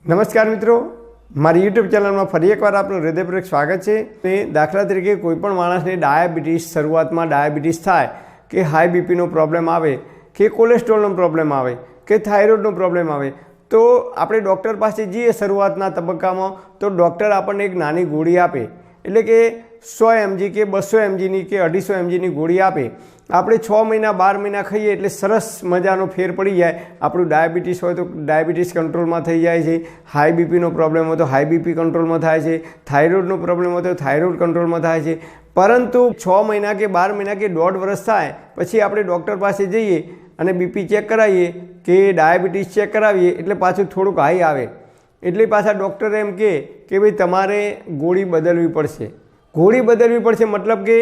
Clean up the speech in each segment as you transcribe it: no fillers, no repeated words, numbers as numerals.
નમસ્કાર મિત્રો, મારી યુટ્યુબ ચેનલમાં ફરી એકવાર આપનું હૃદયપૂર્વક સ્વાગત છે। દાખલા તરીકે કોઈપણ માણસને ડાયાબિટીસ શરૂઆતમાં ડાયાબિટીસ થાય કે હાઈ બીપીનો પ્રોબ્લેમ આવે કે કોલેસ્ટ્રોલનો પ્રોબ્લેમ આવે કે થાઇરોઇડનો પ્રોબ્લેમ આવે તો આપણે ડૉક્ટર પાસે જઈએ શરૂઆતના તબક્કામાં તો ડૉક્ટર આપણને એક નાની ગોળી આપે, એટલે કે 100 mg કે 200 mgની કે 250 mgની ગોળી આપે। આપણે 6 મહિના 12 મહિના ખાઈએ એટલે સરસ મજાનો ફેર પડી જાય। આપણું ડાયાબિટીસ હોય તો ડાયાબિટીસ કંટ્રોલમાં થઈ જાય છે, હાઈ બીપીનો પ્રોબ્લેમ હોય તો હાઈ બીપી કંટ્રોલમાં થાય છે, થાઇરોઇડનો પ્રોબ્લેમ હોય તો થાઇરોઇડ કંટ્રોલમાં થાય છે। પરંતુ 6 મહિના કે 12 મહિના કે 1.5 વર્ષ થાય પછી આપણે ડૉક્ટર પાસે જઈએ અને બીપી ચેક કરાવીએ કે ડાયાબિટીસ ચેક કરાવીએ એટલે પાછું થોડુંક હાઈ આવે એટલે પાછા ડૉક્ટર એમ કહે કે ભાઈ તમારે ગોળી બદલવી પડશે। ગોળી બદલવી પડશે મતલબ કે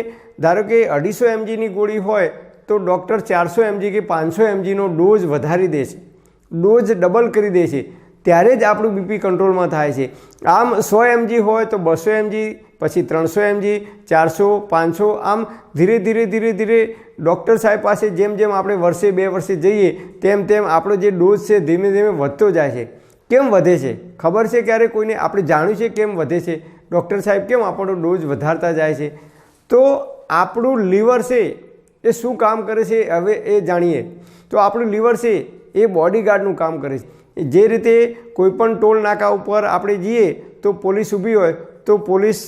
ધારો કે 250 mgની ગોળી હોય તો ડૉક્ટર 400 mg કે 500 mgનો ડોઝ વધારી દેશે, ડોઝ ડબલ કરી દેશે, ત્યારે જ આપણું બીપી કંટ્રોલમાં થાય છે। આમ 100 mg હોય તો 200 mg, પછી 300 mg, 400, 500, આમ ધીરે ધીરે ડૉક્ટર સાહેબ પાસે જેમ જેમ આપણે વર્ષે 2 વર્ષે જઈએ તેમ તેમ આપણો જે ડોઝ છે ધીમે ધીમે વધતો જાય છે। કેમ વધે છે ખબર છે? ક્યારે કોઈને આપણે જાણ્યું છે કેમ વધે છે? ડૉક્ટર સાહેબ કેમ આપણો ડોઝ વધારતા જાય છે? તો આપણું લીવર છે એ શું કામ કરે છે હવે એ જાણીએ। તો આપણું લીવર છે એ બોડીગાર્ડનું કામ કરે છે। જે રીતે કોઈપણ ટોલ નાકા ઉપર આપણે જઈએ તો પોલીસ ઊભી હોય તો પોલીસ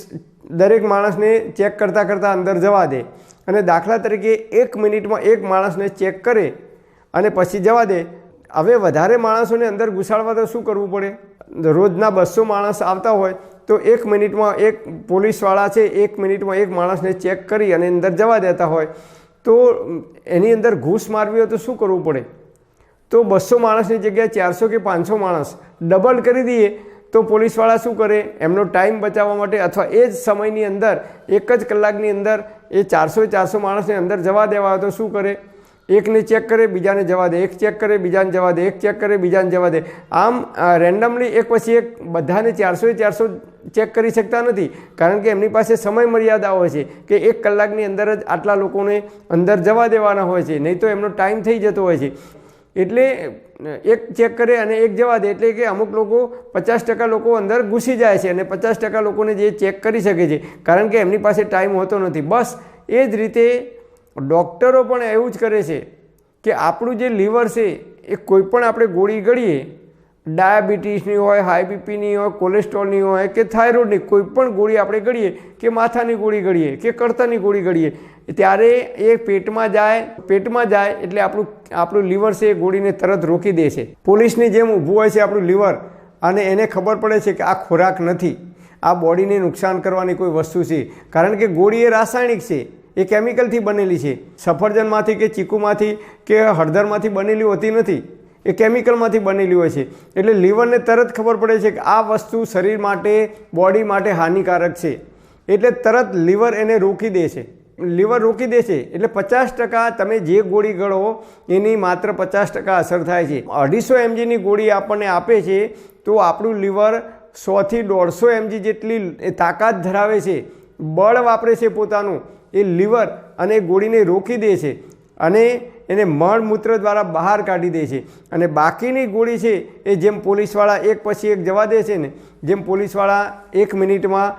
દરેક માણસને ચેક કરતાં અંદર જવા દે અને દાખલા તરીકે 1 મિનિટમાં એક માણસને ચેક કરે અને પછી જવા દે। હવે વધારે માણસોને અંદર ઘુસાડવા તો શું કરવું પડે? રોજના 200 માણસ આવતા હોય તો 1 મિનિટમાં એક પોલીસવાળા છે 1 મિનિટમાં એક માણસને ચેક કરી અને અંદર જવા દેતા હોય તો એની અંદર ઘૂસ મારવી હોય તો શું કરવું પડે? તો 200 માણસની જગ્યાએ 400 કે 500 માણસ ડબલ કરી દઈએ તો પોલીસવાળા શું કરે? એમનો ટાઈમ બચાવવા માટે અથવા એ જ સમયની અંદર 1 જ કલાકની અંદર એ 400 માણસને અંદર જવા દેવા હોય તો શું કરે? એકને ચેક કરે, બીજાને જવા દે, એક ચેક કરે, બીજાને જવા દે, એક ચેક કરે, બીજાને જવા દે। આમ રેન્ડમલી એક પછી એક બધાને 400 ચેક કરી શકતા નથી, કારણ કે એમની પાસે સમય મર્યાદા હોય છે કે 1 કલાકની અંદર જ આટલા લોકોને અંદર જવા દેવાના હોય છે, નહીં તો એમનો ટાઈમ થઈ જતો હોય છે। એટલે એક ચેક કરે અને એક જવા દે, એટલે કે અમુક લોકો 50% લોકો અંદર ઘૂસી જાય છે અને 50% લોકોને જે ચેક કરી શકે છે, કારણ કે એમની પાસે ટાઈમ હોતો નથી। બસ એ જ રીતે ડૉક્ટરો પણ એવું જ કરે છે કે આપણું જે લીવર છે એ કોઈપણ આપણે ગોળી ગળીએ, ડાયાબિટીસની હોય, હાઈ બીપીની હોય, કોલેસ્ટ્રોલની હોય કે થાઇરોઇડની કોઈપણ ગોળી આપણે ગળીએ કે માથાની ગોળી ગળીએ કે કળતરની ગોળી ગળીએ ત્યારે એ પેટમાં જાય એટલે આપણું લીવર છે એ ગોળીને તરત રોકી દે છે। પોલીસની જેમ ઊભું હોય છે આપણું લીવર અને એને ખબર પડે છે કે આ ખોરાક નથી, આ બોડીને નુકસાન કરવાની કોઈ વસ્તુ છે, કારણ કે ગોળી એ રાસાયણિક છે, એ કેમિકલથી બનેલી છે। સફરજનમાંથી કે ચીકુમાંથી કે હળદરમાંથી બનેલી હોતી નથી, એ કેમિકલમાંથી બનેલી હોય છે। એટલે લીવરને તરત ખબર પડે છે કે આ વસ્તુ શરીર માટે, બોડી માટે હાનિકારક છે, એટલે તરત લીવર એને રોકી દે છે। લીવર રોકી દે છે એટલે 50% તમે જે ગોળી ગળો એની માત્ર 50% અસર થાય છે। 250 mgની ગોળી આપણને આપે છે તો આપણું લીવર 100 થી 150 mg જેટલી તાકાત ધરાવે છે, બળ વાપરે છે પોતાનું એ લીવર, અને ગોળીને રોકી દે છે અને એને મળમૂત્ર દ્વારા બહાર કાઢી દે છે। અને બાકીની ગોળી છે એ જેમ પોલીસવાળા એક પછી એક જવા દે છે ને, જેમ પોલીસવાળા 1 મિનિટમાં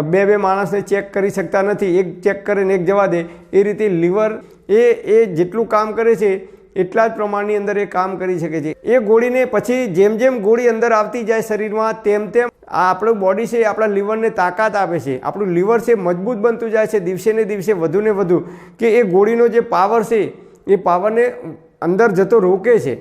2 માણસને ચેક કરી શકતા નથી, એક ચેક કરે ને એક જવા દે, એ રીતે લીવર એ જેટલું કામ કરે છે એટલા જ પ્રમાણની અંદર એ કામ કરી શકે છે। એ ગોળીને પછી જેમ જેમ ગોળી અંદર આવતી જાય શરીરમાં તેમ તેમ આ આપણું બોડી છે એ આપણા લીવરને તાકાત આપે છે, આપણું લીવર છે મજબૂત બનતું જાય છે દિવસે ને દિવસે વધુ ને વધુ, કે એ ગોળીનો જે પાવર છે એ પાવરને અંદર જતો રોકે છે।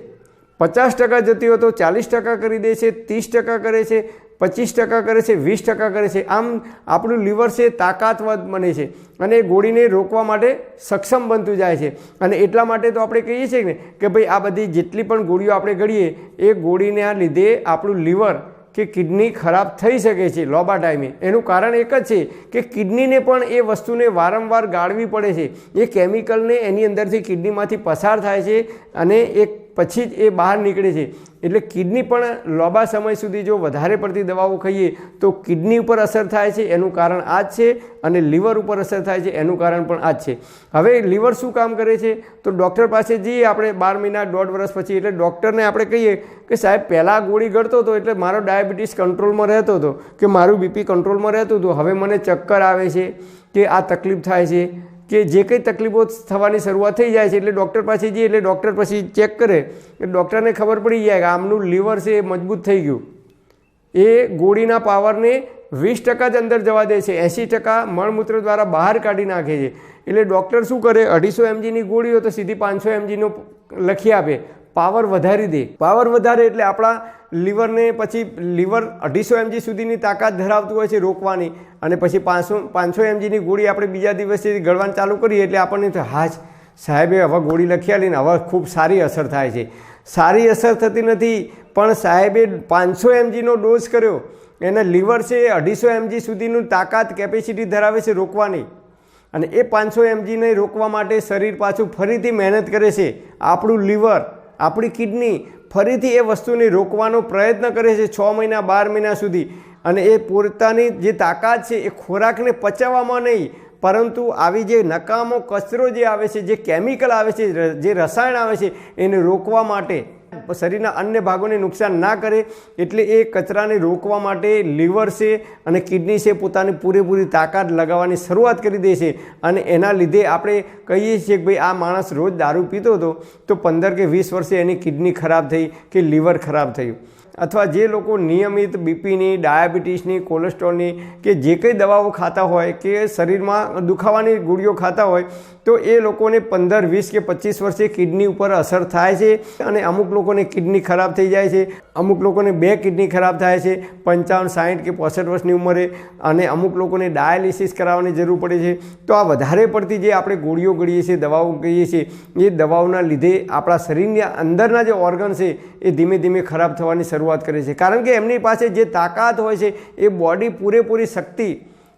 50% જતી હોય તો 40% કરી દે છે, 30% કરે છે, 25% કરે છે, 20% કરે છે। આમ આપણું લીવર છે તાકાતવર બને છે અને એ ગોળીને રોકવા માટે સક્ષમ બનતું જાય છે। અને એટલા માટે તો આપણે કહીએ છીએ ને કે ભાઈ આ બધી જેટલી પણ ગોળીઓ આપણે ગળીએ એ ગોળીના લીધે આપણું લીવર કે કિડની ખરાબ થઈ શકે છે લાંબા ટાઈમે। એનું કારણ એક જ છે કે કિડનીને પણ એ વસ્તુને વારંવાર ગાળવી પડે છે, એ કેમિકલને એની અંદરથી કિડનીમાંથી પસાર થાય છે અને એ પછી જ એ બહાર નીકળે છે. એટલે કિડની પણ લાંબા સમય સુધી જો વધારે પડતી દવાઓ ખાઈએ તો કિડની ઉપર અસર થાય છે, એનું કારણ આ જ છે. અને લીવર ઉપર અસર થાય છે, એનું કારણ પણ આ જ છે. હવે લીવર શું કામ કરે છે? તો ડૉક્ટર પાસે જઈએ આપણે 12 મહિના 1.5 વર્ષ પછી, એટલે ડૉક્ટરને આપણે કહીએ કે સાહેબ પહેલાં ગોળી ગળતો હતો એટલે મારો ડાયાબિટીસ કંટ્રોલમાં રહેતો હતો, કે મારું બીપી કંટ્રોલમાં રહેતું હતું, હવે મને ચક્કર આવે છે, કે આ તકલીફ થાય છે, કે જે કંઈ તકલીફો થવાની શરૂઆત થઈ જાય છે. એટલે ડૉક્ટર પાસે જઈએ એટલે ડૉક્ટર પછી ચેક કરે, એટલે ડૉક્ટરને ખબર પડી જાય કે આમનું લીવર છે એ મજબૂત થઈ ગયું. એ ગોળીના પાવરને 20% જ અંદર જવા દે છે, 80% મળમૂત્ર દ્વારા બહાર કાઢી નાખે છે. એટલે ડૉક્ટર શું કરે, 250 mgની ગોળી હોય તો સીધી 500 mgનો લખી આપે, પાવર વધારી દે. પાવર વધારે એટલે આપણા લીવરને પછી લીવર 250 mg સુધીની તાકાત ધરાવતું હોય છે રોકવાની, અને પછી 500 mgની ગોળી આપણે બીજા દિવસે ગળવાનું ચાલુ કરીએ એટલે આપણને તો હા જ સાહેબે હવે ગોળી લખી આલીને હવે ખૂબ સારી અસર થાય છે. સારી અસર થતી નથી, પણ સાહેબે 500 mgનો ડોઝ કર્યો, એના લીવર છે એ 250 mg સુધીનું તાકાત કેપેસિટી ધરાવે છે રોકવાની, અને એ 500 mgને રોકવા માટે શરીર પાછું ફરીથી મહેનત કરે છે. આપણું લીવર, આપણી કિડની ફરીથી એ વસ્તુને રોકવાનો પ્રયત્ન કરે છે 6 મહિના 12 મહિના સુધી. અને એ પોતાની જે તાકાત છે એ ખોરાકને પચાવવામાં નહીં, પરંતુ આવી જે નકામો કચરો જે આવે છે, જે કેમિકલ આવે છે, જે રસાયણ આવે છે, એને રોકવા માટે, શરીરના અન્ય ભાગોને નુકસાન ના કરે એટલે એ કચરાને રોકવા માટે લીવર છે અને કિડની છે પોતાની પૂરેપૂરી તાકાત લગાવવાની શરૂઆત કરી દે છે. અને એના લીધે આપણે કહીએ છીએ કે ભાઈ આ માણસ રોજ દારૂ પીતો હતો તો 15 કે 20 વર્ષે એની કિડની ખરાબ થઈ કે લીવર ખરાબ થયું. અથવા જે લોકો નિયમિત બીપીની, ડાયાબિટીસની, કોલેસ્ટ્રોલની કે જે કંઈ દવાઓ ખાતા હોય કે શરીરમાં દુખાવાની ગોળીઓ ખાતા હોય તો એ લોકોને 15, 20 કે 25 વર્ષે કિડની ઉપર અસર થાય છે. અને અમુક લોકોને કિડની ખરાબ થઈ જાય છે, અમુક લોકોને 2 કિડની ખરાબ થાય છે 55, 60 કે 65 વર્ષની ઉંમરે, અને અમુક લોકોને ડાયાલિસિસ કરાવવાની જરૂર પડે છે. તો આ વધારે પડતી જે આપણે ગોળીઓ ગળીએ છીએ, દવાઓ કહીએ છીએ, એ દવાઓના લીધે આપણા શરીરની અંદરના જે ઓર્ગન છે એ ધીમે ધીમે ખરાબ થવાની શરૂઆત કરે છે. કારણ કે એમની પાસે જે તાકાત હોય છે એ બોડી પૂરેપૂરી શક્તિ,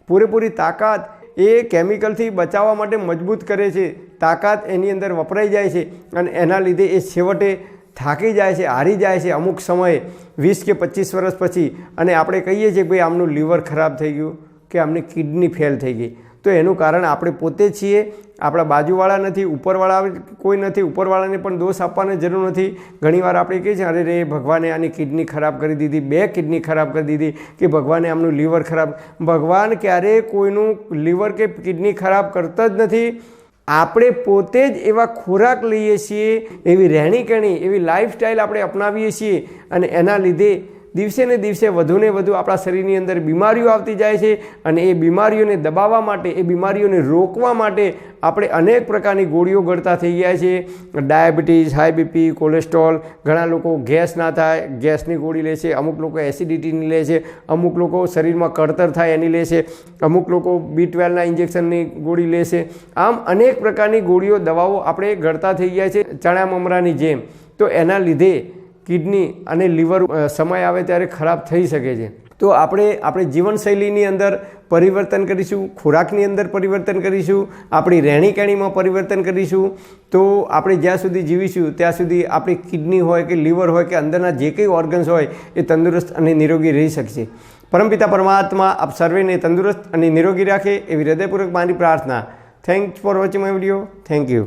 પૂરેપૂરી તાકાત એ કેમિકલથી બચાવવા માટે મજબૂત કરે છે. તાકાત એની અંદર વપરાઈ જાય છે અને એના લીધે એ છેવટે થાકી જાય છે, હારી જાય છે અમુક સમયે 20 કે 25 વર્ષ પછી. અને આપણે કહીએ છીએ કે ભાઈ આમનું લીવર ખરાબ થઈ ગયું કે આમની કિડની ફેલ થઈ ગઈ. તો એનું કારણ આપણે પોતે જ છીએ, આપણા બાજુવાળા નથી, ઉપરવાળા કોઈ નથી. ઉપરવાળાને પણ દોષ આપવાની જરૂર નથી. ઘણીવાર આપણે કહીએ છીએ અરે રે ભગવાને આની કિડની ખરાબ કરી દીધી, 2 કિડની ખરાબ કરી દીધી, કે ભગવાને આમનું લીવર ખરાબ. ભગવાન ક્યારેય કોઈનું લીવર કે કિડની ખરાબ કરતા જ નથી. આપણે પોતે જ એવા ખોરાક લઈએ છીએ, એવી રહેણીકરણી, એવી લાઈફસ્ટાઈલ આપણે અપનાવીએ છીએ, અને એના લીધે દિવસે ને દિવસે વધુને વધુ આપણા શરીરની અંદર બીમારીઓ આવતી જાય છે. અને એ બીમારીઓને દબાવવા માટે, એ બીમારીઓને રોકવા માટે આપણે અનેક પ્રકારની ગોળીઓ ગળતા થઈ ગયા છે. ડાયાબિટીસ, હાઈ બીપી, કોલેસ્ટ્રોલ, ઘણા લોકો ગેસ ના થાય ગેસની ગોળી લે છે, અમુક લોકો એસિડિટીની લે છે, અમુક લોકો શરીરમાં કળતર થાય એની લે છે, અમુક લોકો B12ના ઇન્જેક્શનની ગોળી લે છે. આમ અનેક પ્રકારની ગોળીઓ, દવાઓ આપણે ગળતા થઈ ગયા છે ચણા મમરાની જેમ. તો એના લીધે કિડની અને લીવર સમય આવે ત્યારે ખરાબ થઈ શકે છે. તો આપણે જીવનશૈલીની અંદર પરિવર્તન કરીશું, ખોરાકની અંદર પરિવર્તન કરીશું, આપણી રહેણીકરણીમાં પરિવર્તન કરીશું, તો આપણે જ્યાં સુધી જીવીશું ત્યાં સુધી આપણી કિડની હોય કે લીવર હોય કે અંદરના જે કંઈ ઓર્ગન્સ હોય એ તંદુરસ્ત અને નિરોગી રહી શકશે. પરમપિતા પરમાત્મા આપ સર્વેને તંદુરસ્ત અને નિરોગી રાખે એવી હૃદયપૂર્વક મારી પ્રાર્થના. Thanks for watching my video. Thank you.